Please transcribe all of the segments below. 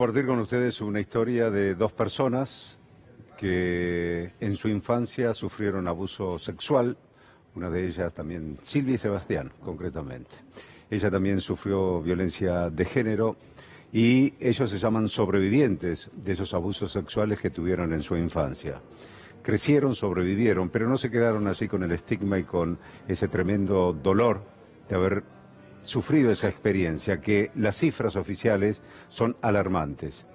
Compartir con ustedes una historia de dos personas que en su infancia sufrieron abuso sexual, una de ellas también, Silvia y Sebastián, concretamente. Ella también sufrió violencia de género y ellos se llaman sobrevivientes de esos abusos sexuales que tuvieron en su infancia. Crecieron, sobrevivieron, pero no se quedaron así con el estigma y con ese tremendo dolor de haber sufrido esa experiencia, que las cifras oficiales son alarmantes.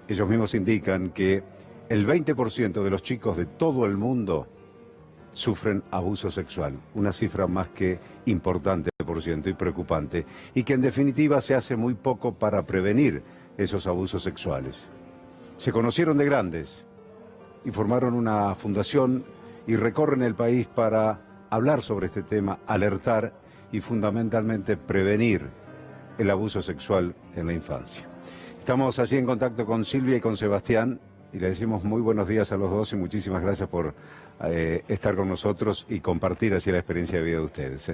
Ellos mismos indican que el 20% de los chicos de todo el mundo sufren abuso sexual, una cifra más que importante, por ciento, y preocupante, y que en definitiva se hace muy poco para prevenir esos abusos sexuales. Se conocieron de grandes y formaron una fundación y recorren el país para hablar sobre este tema, alertar y fundamentalmente prevenir el abuso sexual en la infancia. Estamos allí en contacto con Silvia y con Sebastián y le decimos muy buenos días a los dos y muchísimas gracias por estar con nosotros y compartir así la experiencia de vida de ustedes.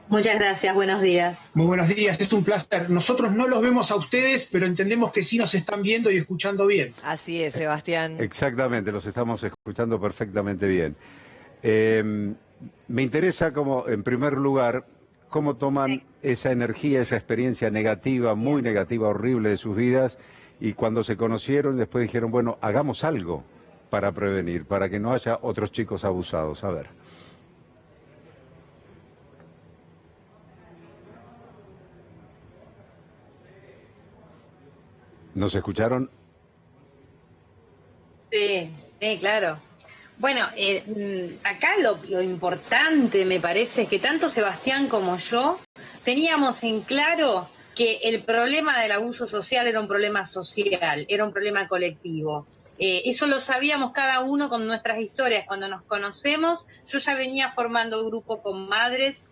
Muchas gracias, buenos días. Muy buenos días, es un placer. Nosotros no los vemos a ustedes, pero entendemos que sí nos están viendo y escuchando bien. Así es, Sebastián. Exactamente, los estamos escuchando perfectamente bien. Me interesa, como en primer lugar, cómo toman esa energía, esa experiencia negativa, muy negativa, horrible de sus vidas, y cuando se conocieron después dijeron, bueno, hagamos algo para prevenir, para que no haya otros chicos abusados. A ver. ¿Nos escucharon? Sí, claro. Bueno, acá lo importante me parece es que tanto Sebastián como yo teníamos en claro que el problema del abuso social era un problema social, era un problema colectivo. Eso lo sabíamos cada uno con nuestras historias. Cuando nos conocemos, yo ya venía formando grupo con madres,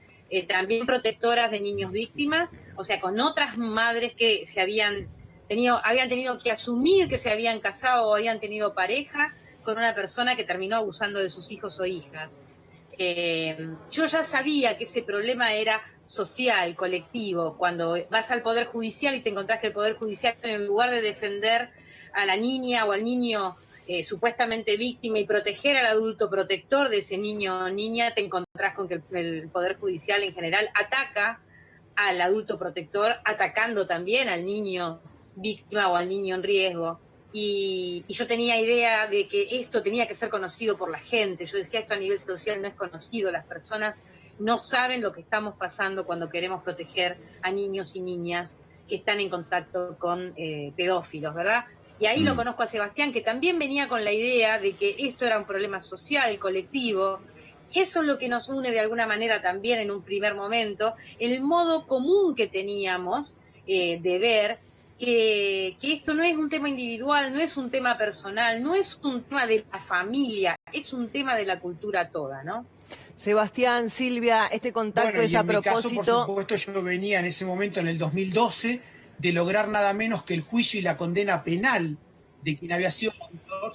también protectoras de niños víctimas, o sea, con otras madres que habían tenido que asumir que se habían casado o habían tenido pareja con una persona que terminó abusando de sus hijos o hijas. Yo ya sabía que ese problema era social, colectivo. Cuando vas al Poder Judicial y te encontrás que el Poder Judicial, en lugar de defender a la niña o al niño supuestamente víctima y proteger al adulto protector de ese niño o niña, te encontrás con que el Poder Judicial en general ataca al adulto protector, atacando también al niño víctima o al niño en riesgo. Y yo tenía idea de que esto tenía que ser conocido por la gente. Yo decía, esto a nivel social no es conocido, las personas no saben lo que estamos pasando cuando queremos proteger a niños y niñas que están en contacto con pedófilos, ¿verdad? Y ahí lo conozco a Sebastián, que también venía con la idea de que esto era un problema social, colectivo. Eso es lo que nos une de alguna manera también en un primer momento, el modo común que teníamos de ver que esto no es un tema individual, no es un tema personal, no es un tema de la familia, es un tema de la cultura toda, ¿no? Sebastián, Silvia, este contacto es a propósito... En mi caso, por supuesto, yo venía en ese momento, en el 2012, de lograr nada menos que el juicio y la condena penal de quien había sido el autor.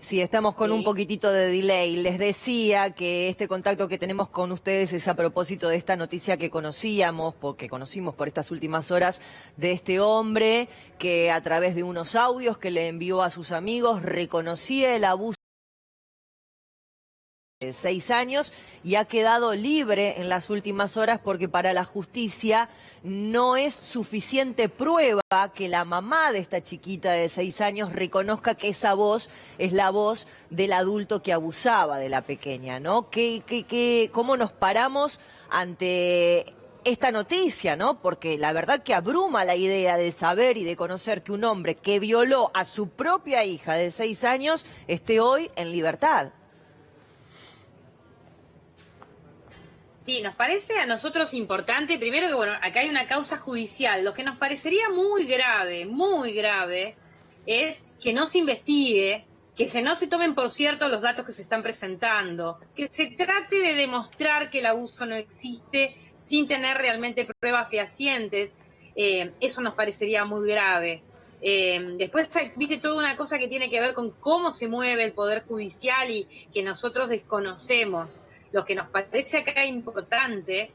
Sí, estamos con un poquitito de delay. Les decía que este contacto que tenemos con ustedes es a propósito de esta noticia que conocimos por estas últimas horas, de este hombre que a través de unos audios que le envió a sus amigos reconocía el abuso de 6 años y ha quedado libre en las últimas horas porque para la justicia no es suficiente prueba que la mamá de esta chiquita de 6 años reconozca que esa voz es la voz del adulto que abusaba de la pequeña, ¿no? ¿Cómo nos paramos ante esta noticia, ¿no? Porque la verdad que abruma la idea de saber y de conocer que un hombre que violó a su propia hija de 6 años esté hoy en libertad. Sí, nos parece a nosotros importante, primero que, bueno, acá hay una causa judicial. Lo que nos parecería muy grave, es que no se investigue, que no se tomen por cierto los datos que se están presentando, que se trate de demostrar que el abuso no existe sin tener realmente pruebas fehacientes. Eso nos parecería muy grave. Después, viste, toda una cosa que tiene que ver con cómo se mueve el Poder Judicial y que nosotros desconocemos. Lo que nos parece acá importante,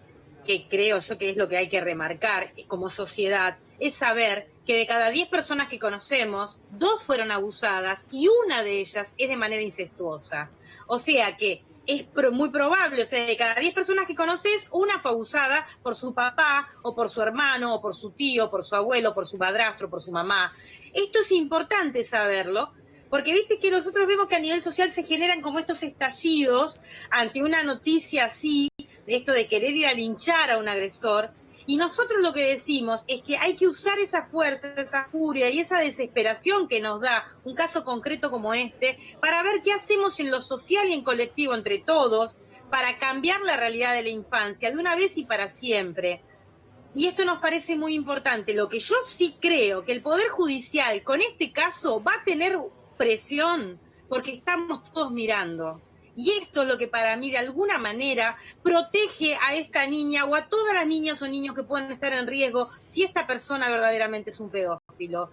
que creo yo que es lo que hay que remarcar como sociedad, es saber que de cada 10 personas que conocemos, 2 fueron abusadas y una de ellas es de manera incestuosa. O sea que es muy probable, o sea, de cada 10 personas que conoces, una fue abusada por su papá, o por su hermano, o por su tío, por su abuelo, por su padrastro, por su mamá. Esto es importante saberlo, porque viste que nosotros vemos que a nivel social se generan como estos estallidos ante una noticia así, de esto de querer ir a linchar a un agresor, y nosotros lo que decimos es que hay que usar esa fuerza, esa furia y esa desesperación que nos da un caso concreto como este, para ver qué hacemos en lo social y en colectivo entre todos, para cambiar la realidad de la infancia de una vez y para siempre. Y esto nos parece muy importante. Lo que yo sí creo que el Poder Judicial con este caso va a tener presión, porque estamos todos mirando. Y esto es lo que para mí de alguna manera protege a esta niña o a todas las niñas o niños que puedan estar en riesgo si esta persona verdaderamente es un pedófilo.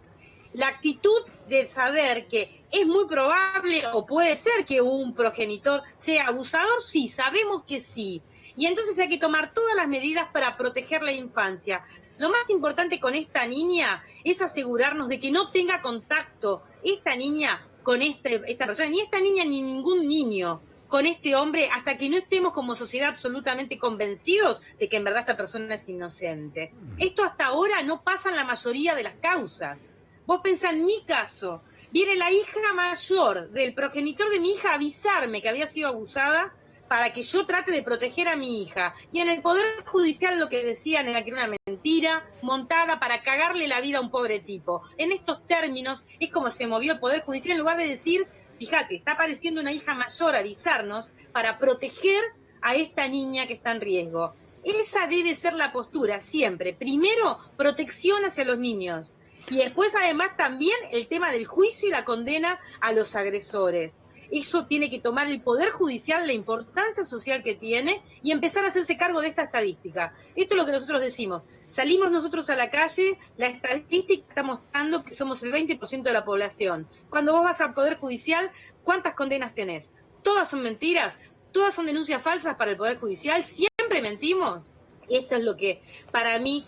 La actitud de saber que es muy probable o puede ser que un progenitor sea abusador, sí, sabemos que sí. Y entonces hay que tomar todas las medidas para proteger la infancia. Lo más importante con esta niña es asegurarnos de que no tenga contacto esta niña con esta persona, ni esta niña ni ningún niño con este hombre, hasta que no estemos como sociedad absolutamente convencidos de que en verdad esta persona es inocente. Esto hasta ahora no pasa en la mayoría de las causas. Vos pensás en mi caso, viene la hija mayor del progenitor de mi hija a avisarme que había sido abusada para que yo trate de proteger a mi hija. Y en el Poder Judicial lo que decían era que era una mentira montada para cagarle la vida a un pobre tipo. En estos términos es como se movió el Poder Judicial en lugar de decir, fíjate, está apareciendo una hija mayor a avisarnos para proteger a esta niña que está en riesgo. Esa debe ser la postura siempre. Primero, protección hacia los niños. Y después, además, también el tema del juicio y la condena a los agresores. Eso tiene que tomar el Poder Judicial, la importancia social que tiene, y empezar a hacerse cargo de esta estadística. Esto es lo que nosotros decimos. Salimos nosotros a la calle, la estadística está mostrando que somos el 20% de la población. Cuando vos vas al Poder Judicial, ¿cuántas condenas tenés? ¿Todas son mentiras? ¿Todas son denuncias falsas para el Poder Judicial? ¿Siempre mentimos? Esto es lo que para mí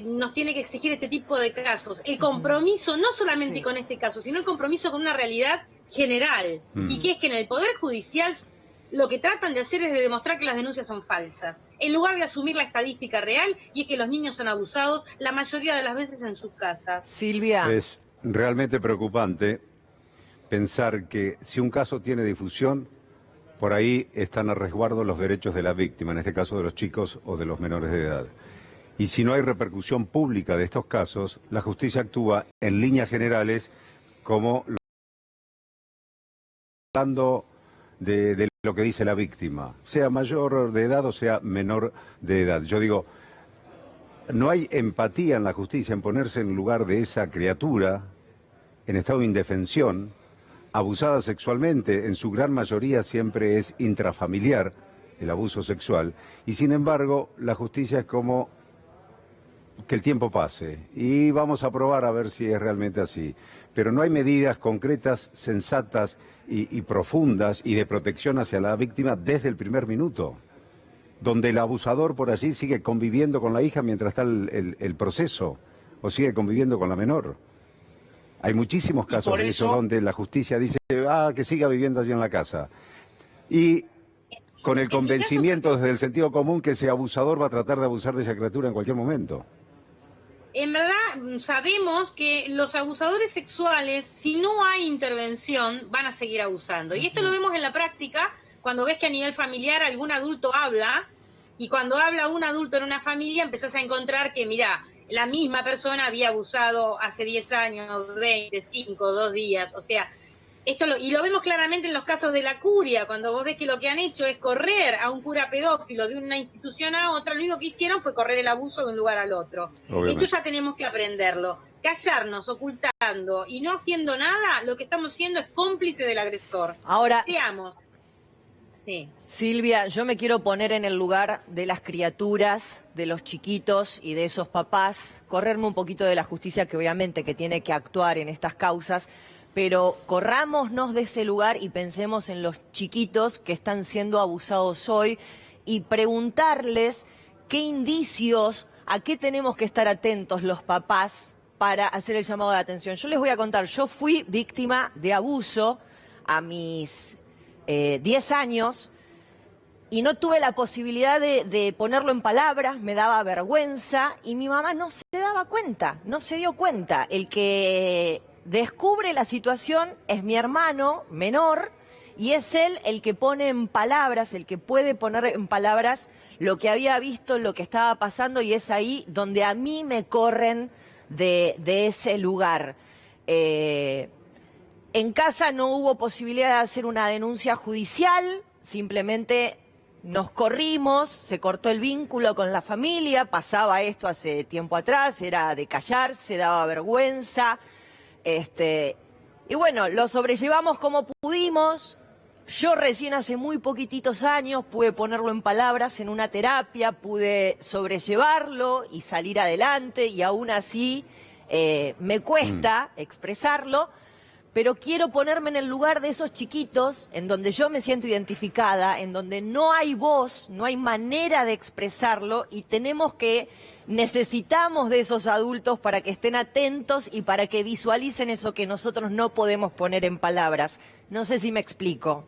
nos tiene que exigir este tipo de casos. El compromiso, no solamente con este caso, sino el compromiso con una realidad general. Y que es que en el Poder Judicial lo que tratan de hacer es de demostrar que las denuncias son falsas, en lugar de asumir la estadística real, y es que los niños son abusados la mayoría de las veces en sus casas. Silvia. Es realmente preocupante pensar que si un caso tiene difusión, por ahí están a resguardo los derechos de la víctima, en este caso de los chicos o de los menores de edad. Y si no hay repercusión pública de estos casos, la justicia actúa en líneas generales como hablando de lo que dice la víctima, sea mayor de edad o sea menor de edad. Yo digo, no hay empatía en la justicia en ponerse en lugar de esa criatura en estado de indefensión, abusada sexualmente, en su gran mayoría siempre es intrafamiliar el abuso sexual, y sin embargo la justicia es como que el tiempo pase y vamos a probar a ver si es realmente así. Pero no hay medidas concretas, sensatas y profundas y de protección hacia la víctima desde el primer minuto, donde el abusador por allí sigue conviviendo con la hija mientras está el proceso, o sigue conviviendo con la menor. Hay muchísimos casos de eso donde la justicia dice, que siga viviendo allí en la casa. Y con el convencimiento desde el sentido común que ese abusador va a tratar de abusar de esa criatura en cualquier momento. En verdad sabemos que los abusadores sexuales, si no hay intervención, van a seguir abusando. Y esto lo vemos en la práctica, cuando ves que a nivel familiar algún adulto habla, y cuando habla un adulto en una familia empezás a encontrar que, mirá, la misma persona había abusado hace 10 años, 20, 5, 2 días, o sea, y lo vemos claramente en los casos de la curia, cuando vos ves que lo que han hecho es correr a un cura pedófilo de una institución a otra, lo único que hicieron fue correr el abuso de un lugar al otro. Obviamente. Esto ya tenemos que aprenderlo. Callarnos, ocultando y no haciendo nada, lo que estamos siendo es cómplice del agresor. Ahora, seamos. Sí. Silvia, yo me quiero poner en el lugar de las criaturas, de los chiquitos y de esos papás, correrme un poquito de la justicia que obviamente que tiene que actuar en estas causas, pero corrámonos de ese lugar y pensemos en los chiquitos que están siendo abusados hoy y preguntarles qué indicios, a qué tenemos que estar atentos los papás para hacer el llamado de atención. Yo les voy a contar, yo fui víctima de abuso a mis 10 años y no tuve la posibilidad de ponerlo en palabras, me daba vergüenza y mi mamá no se daba cuenta, no se dio cuenta. El que descubre la situación es mi hermano menor y es él el que pone en palabras, el que puede poner en palabras lo que había visto, lo que estaba pasando, y es ahí donde a mí me corren de ese lugar. En casa no hubo posibilidad de hacer una denuncia judicial, simplemente nos corrimos, se cortó el vínculo con la familia, pasaba esto hace tiempo atrás, era de callarse, daba vergüenza. Y bueno, lo sobrellevamos como pudimos. Yo recién hace muy poquititos años pude ponerlo en palabras en una terapia, pude sobrellevarlo y salir adelante, y aún así me cuesta expresarlo, pero quiero ponerme en el lugar de esos chiquitos en donde yo me siento identificada, en donde no hay voz, no hay manera de expresarlo, y necesitamos de esos adultos para que estén atentos y para que visualicen eso que nosotros no podemos poner en palabras. No sé si me explico.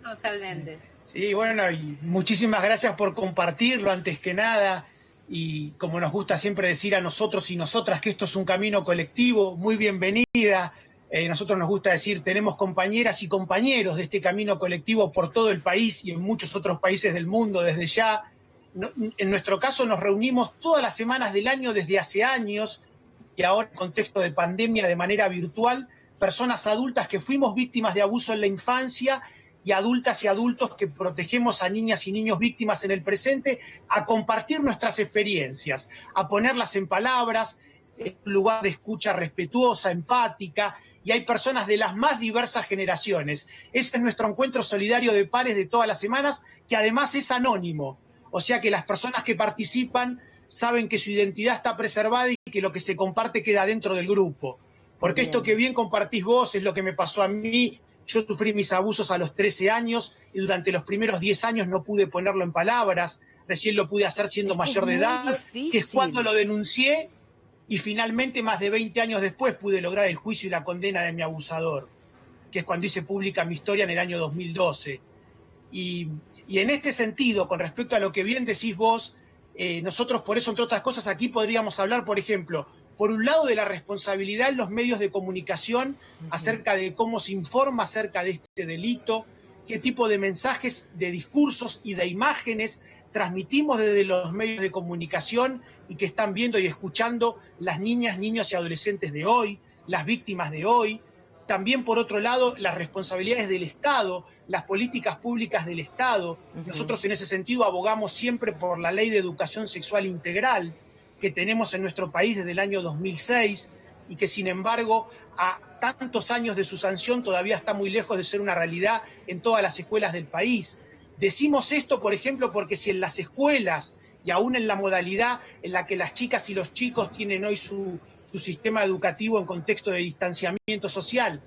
Totalmente. Sí, bueno, y muchísimas gracias por compartirlo antes que nada, y como nos gusta siempre decir a nosotros y nosotras que esto es un camino colectivo, muy bienvenida. Nosotros nos gusta decir, tenemos compañeras y compañeros de este camino colectivo por todo el país y en muchos otros países del mundo desde ya. En nuestro caso nos reunimos todas las semanas del año desde hace años, y ahora en contexto de pandemia de manera virtual, personas adultas que fuimos víctimas de abuso en la infancia y adultas y adultos que protegemos a niñas y niños víctimas en el presente, a compartir nuestras experiencias, a ponerlas en palabras, en un lugar de escucha respetuosa, empática, y hay personas de las más diversas generaciones. Ese es nuestro encuentro solidario de pares de todas las semanas, que además es anónimo, o sea que las personas que participan saben que su identidad está preservada y que lo que se comparte queda dentro del grupo. Porque esto que bien compartís vos es lo que me pasó a mí. Yo sufrí mis abusos a los 13 años y durante los primeros 10 años no pude ponerlo en palabras. Recién lo pude hacer siendo mayor de edad, que es cuando lo denuncié, y finalmente más de 20 años después pude lograr el juicio y la condena de mi abusador, que es cuando hice pública mi historia en el año 2012. Y en este sentido, con respecto a lo que bien decís vos, nosotros por eso, entre otras cosas, aquí podríamos hablar, por ejemplo, por un lado de la responsabilidad en los medios de comunicación acerca de cómo se informa acerca de este delito, qué tipo de mensajes, de discursos y de imágenes transmitimos desde los medios de comunicación y que están viendo y escuchando las niñas, niños y adolescentes de hoy, las víctimas de hoy. También, por otro lado, las responsabilidades del Estado, las políticas públicas del Estado. Nosotros en ese sentido abogamos siempre por la Ley de Educación Sexual Integral que tenemos en nuestro país desde el año 2006 y que, sin embargo, a tantos años de su sanción todavía está muy lejos de ser una realidad en todas las escuelas del país. Decimos esto, por ejemplo, porque si en las escuelas y aún en la modalidad en la que las chicas y los chicos tienen hoy su sistema educativo en contexto de distanciamiento social,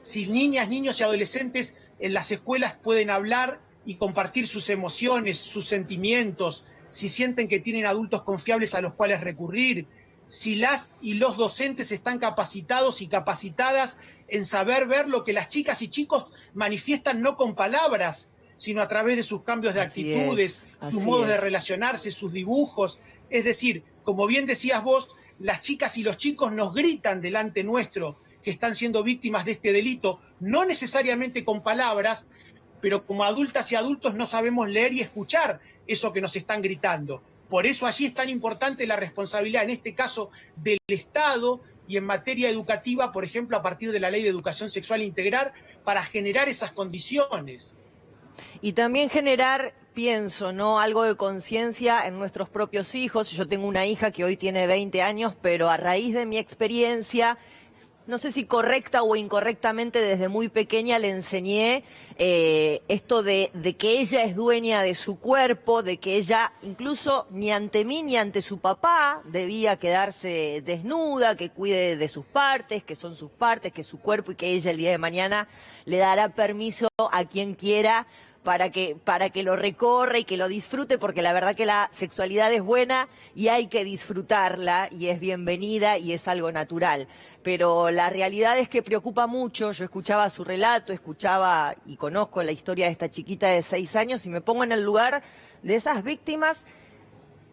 si niñas, niños y adolescentes en las escuelas pueden hablar y compartir sus emociones, sus sentimientos, si sienten que tienen adultos confiables a los cuales recurrir, si las y los docentes están capacitados y capacitadas en saber ver lo que las chicas y chicos manifiestan no con palabras, sino a través de sus cambios de actitudes, sus modos de relacionarse, sus dibujos. Es decir, como bien decías vos, las chicas y los chicos nos gritan delante nuestro que están siendo víctimas de este delito, no necesariamente con palabras, pero como adultas y adultos no sabemos leer y escuchar eso que nos están gritando. Por eso allí es tan importante la responsabilidad, en este caso, del Estado y en materia educativa, por ejemplo, a partir de la Ley de Educación Sexual Integral, para generar esas condiciones. Y también generar, pienso, ¿no?, algo de conciencia en nuestros propios hijos. Yo tengo una hija que hoy tiene 20 años, pero a raíz de mi experiencia no sé si correcta o incorrectamente, desde muy pequeña le enseñé esto de que ella es dueña de su cuerpo, de que ella incluso ni ante mí ni ante su papá debía quedarse desnuda, que cuide de sus partes, que son sus partes, que es su cuerpo, y que ella el día de mañana le dará permiso a quien quiera para que lo recorra y que lo disfrute, porque la verdad que la sexualidad es buena y hay que disfrutarla y es bienvenida y es algo natural. Pero la realidad es que preocupa mucho. Yo escuchaba su relato, escuchaba y conozco la historia de esta chiquita de 6 años y me pongo en el lugar de esas víctimas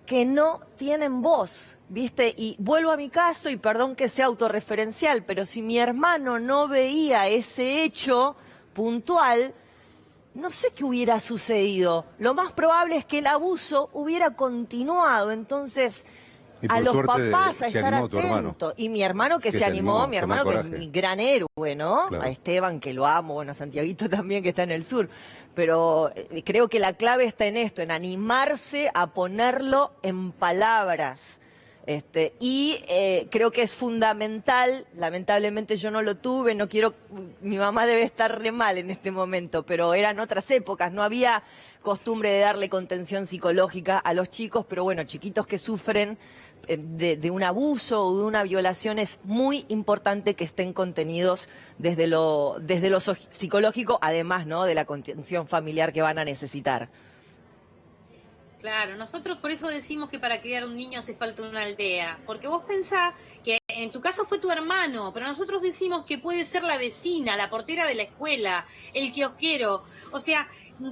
que no tienen voz, ¿viste? Y vuelvo a mi caso, y perdón que sea autorreferencial, pero si mi hermano no veía ese hecho puntual, no sé qué hubiera sucedido. Lo más probable es que el abuso hubiera continuado. Entonces, a los papás a estar atentos. Y mi hermano que se animó, mi hermano que es mi gran héroe, ¿no? Claro. A Esteban, que lo amo, bueno, a Santiaguito también, que está en el sur. Pero creo que la clave está en esto, en animarse a ponerlo en palabras. Creo que es fundamental. Lamentablemente yo no lo tuve, no quiero, mi mamá debe estar re mal en este momento, pero eran otras épocas, no había costumbre de darle contención psicológica a los chicos, pero bueno, chiquitos que sufren de un abuso o de una violación, es muy importante que estén contenidos desde lo psicológico, además, ¿no?, de la contención familiar que van a necesitar. Claro, nosotros por eso decimos que para criar un niño hace falta una aldea, porque vos pensás que en tu caso fue tu hermano, pero nosotros decimos que puede ser la vecina, la portera de la escuela, el kiosquero, o sea,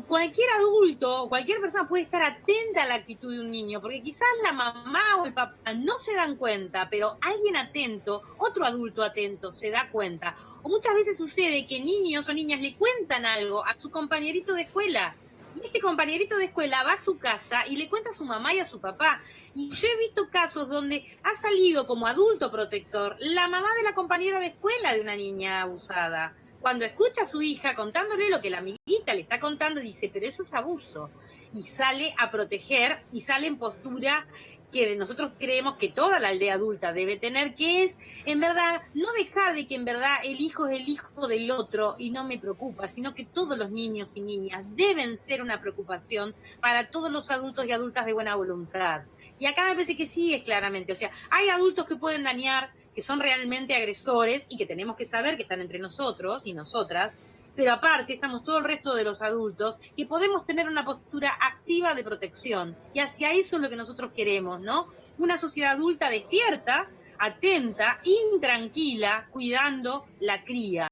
cualquier adulto, cualquier persona puede estar atenta a la actitud de un niño, porque quizás la mamá o el papá no se dan cuenta, pero alguien atento, otro adulto atento, se da cuenta. O muchas veces sucede que niños o niñas le cuentan algo a su compañerito de escuela, y este compañerito de escuela va a su casa y le cuenta a su mamá y a su papá. Y yo he visto casos donde ha salido como adulto protector la mamá de la compañera de escuela de una niña abusada. Cuando escucha a su hija contándole lo que la amiguita le está contando, dice, pero eso es abuso. Y sale a proteger y sale en postura que nosotros creemos que toda la aldea adulta debe tener, que es, en verdad, no dejar de que en verdad el hijo es el hijo del otro y no me preocupa, sino que todos los niños y niñas deben ser una preocupación para todos los adultos y adultas de buena voluntad. Y acá me parece que sí es claramente, o sea, hay adultos que pueden dañar, que son realmente agresores y que tenemos que saber que están entre nosotros y nosotras, pero aparte estamos todo el resto de los adultos que podemos tener una postura activa de protección. Y hacia eso es lo que nosotros queremos, ¿no? Una sociedad adulta despierta, atenta, intranquila, cuidando la cría.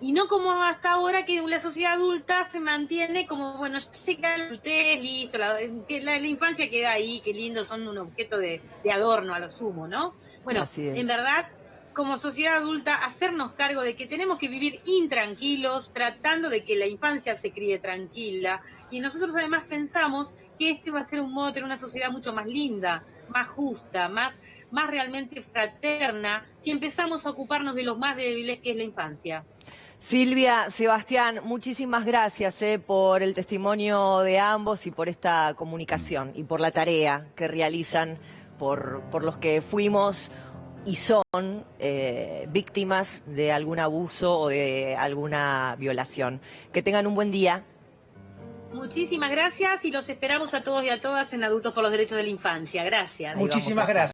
Y no como hasta ahora, que la sociedad adulta se mantiene como, bueno, yo sé que la adultez, listo, la infancia queda ahí, qué lindo, son un objeto de adorno a lo sumo, ¿no? Bueno, en verdad, como sociedad adulta, hacernos cargo de que tenemos que vivir intranquilos, tratando de que la infancia se críe tranquila. Y nosotros además pensamos que este va a ser un modo de tener una sociedad mucho más linda, más justa, más realmente fraterna, si empezamos a ocuparnos de los más débiles, que es la infancia. Silvia, Sebastián, muchísimas gracias por el testimonio de ambos y por esta comunicación y por la tarea que realizan por los que fuimos y son víctimas de algún abuso o de alguna violación. Que tengan un buen día. Muchísimas gracias y los esperamos a todos y a todas en Adultos por los Derechos de la Infancia. Gracias. Muchísimas gracias.